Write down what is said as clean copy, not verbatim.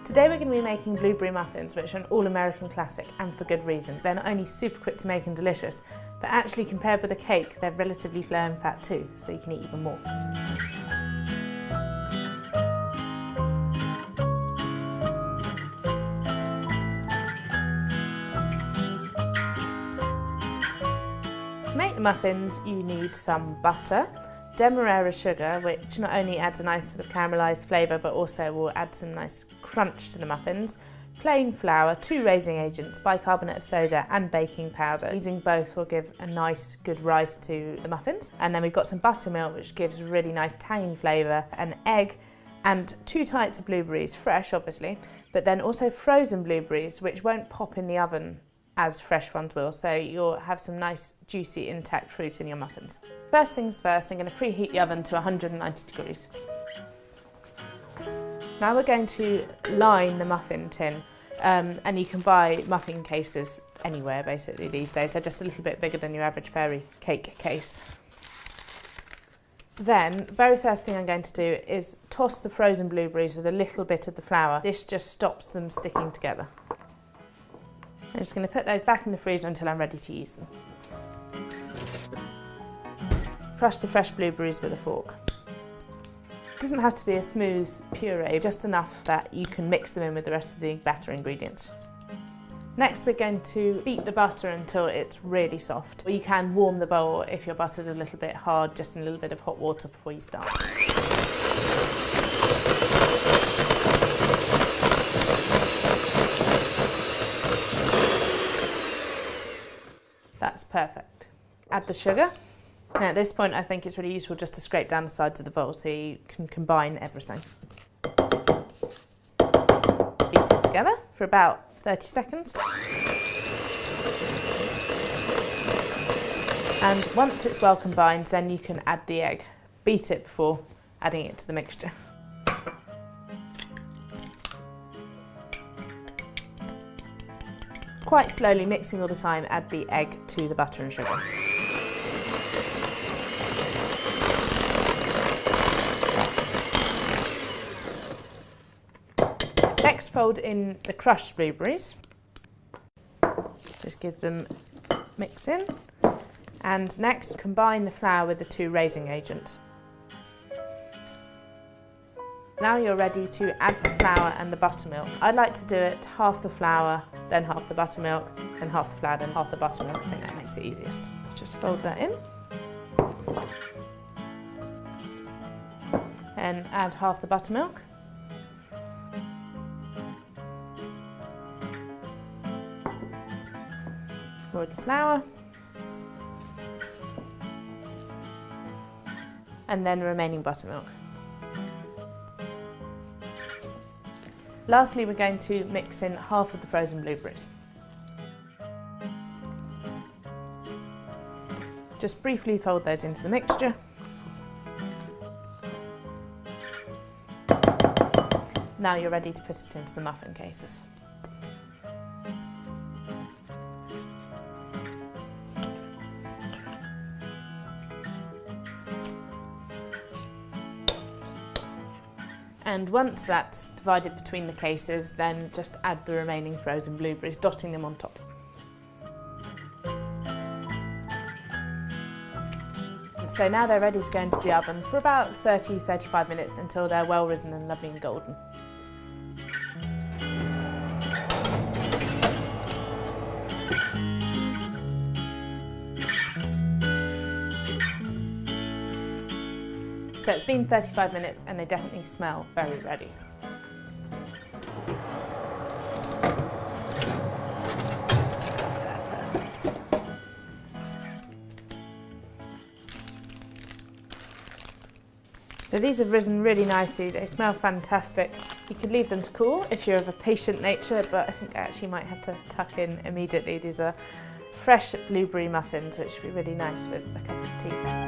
Today we're going to be making blueberry muffins, which are an all-American classic, and for good reason. They're not only super quick to make and delicious, but actually compared with a cake, they're relatively low in fat too, so you can eat even more. To make the muffins, you need some butter, demerara sugar, which not only adds a nice sort of caramelised flavour but also will add some nice crunch to the muffins, plain flour, 2 raising agents, bicarbonate of soda and baking powder. Using both will give a nice good rise to the muffins. And then we've got some buttermilk, which gives a really nice tangy flavour, an egg and 2 types of blueberries, fresh obviously, but then also frozen blueberries, which won't pop in the oven as fresh ones will, so you'll have some nice juicy intact fruit in your muffins. First things first, I'm going to preheat the oven to 190 degrees. Now we're going to line the muffin tin, and you can buy muffin cases anywhere basically these days. They're just a little bit bigger than your average fairy cake case. Then, very first thing I'm going to do is toss the frozen blueberries with a little bit of the flour. This just stops them sticking together. I'm just going to put those back in the freezer until I'm ready to use them. Crush the fresh blueberries with a fork. It doesn't have to be a smooth puree, just enough that you can mix them in with the rest of the batter ingredients. Next we're going to beat the butter until it's really soft. Or you can warm the bowl if your butter's a little bit hard, just in a little bit of hot water before you start. That's perfect. Add the sugar. Now at this point I think it's really useful just to scrape down the sides of the bowl so you can combine everything. Beat it together for about 30 seconds. And once it's well combined, then you can add the egg. Beat it before adding it to the mixture. Quite slowly, mixing all the time, add the egg to the butter and sugar. Next, fold in the crushed blueberries. Just give them a mix in. And next, combine the flour with the 2 raising agents. Now you're ready to add the flour and the buttermilk. I'd like to do it half the flour, then half the buttermilk, then half the flour, then half the buttermilk. I think that makes it easiest. Just fold that in. And add half the buttermilk. Pour the flour. And then the remaining buttermilk. Lastly, we're going to mix in half of the frozen blueberries. Just briefly fold those into the mixture. Now you're ready to put it into the muffin cases. And once that's divided between the cases, then just add the remaining frozen blueberries, dotting them on top. So now they're ready to go into the oven for about 30-35 minutes until they're well risen and lovely and golden. So it's been 35 minutes and they definitely smell very ready. Perfect. So these have risen really nicely, they smell fantastic. You could leave them to cool if you're of a patient nature, but I think I actually might have to tuck in immediately. These are fresh blueberry muffins, which would be really nice with a cup of tea.